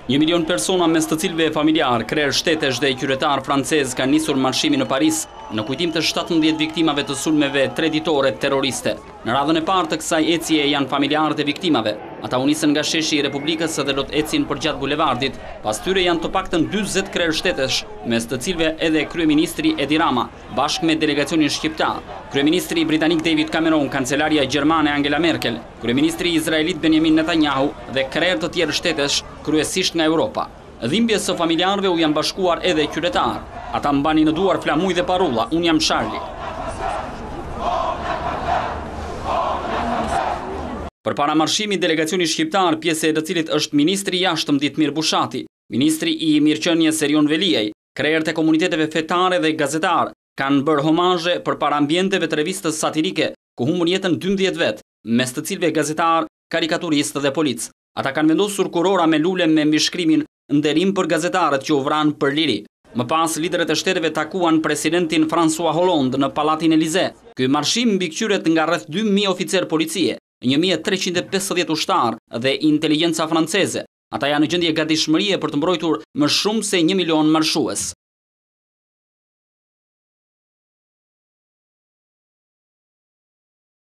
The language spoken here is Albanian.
1 milion persona mes të cilëve familjar, krerë shtetesh dhe qytetar francez kanë nisur marshimin në Paris në kujtim të 17 viktimave të sulmeve 3 ditore terroriste. Në radhën e parë të kësaj ecje janë familjarët e viktimave. Ata u nisën nga sheshi i Republikës dhe do të ecin përgjatë bulevardit. Pas tyre janë të paktën 40 krerë shtetesh, mes të cilëve edhe kryeministri Edi Rama, bashkë me delegacionin shqiptar, kryeministri britanik David Cameron, kancelaria gjermane Angela Merkel, kryeministri izraelit Benjamin Netanyahu dhe krerë të tjerë shtetesh, kryesisht nga Europa. Dhimbjes së familjarëve u janë bashkuar edhe qytetarë. Ata mbanin në duar flamuj dhe parulla, unë jam Charlie. Përpara marshimit, delegacioni shqiptar, pjesë e të cilit është ministri i jashtëm Ditmir Bushati, ministri i mirëqenies Erion Veliaj, krerët e komuniteteve fetare dhe gazetarë, kanë bërë homazhe përpara ambienteve të revistës satirike, ku humbën jetën 12 vet, mes të cilëve gazetar, karikaturistë dhe polic. Ata kanë vendosur kurora me lule me mbishkrimin "Nderim për gazetarët që u vranë për liri". Më pas, liderët e shteteve takuan presidentin François Hollande në Pallatin Elysée. Ky marshim mbikëqyret nga rreth 2000 oficer policie, 1350 ushtarë dhe inteligjenca franceze. Ata janë në gjendje gatishmërie për të mbrojtur më shumë se 1 milion marshues.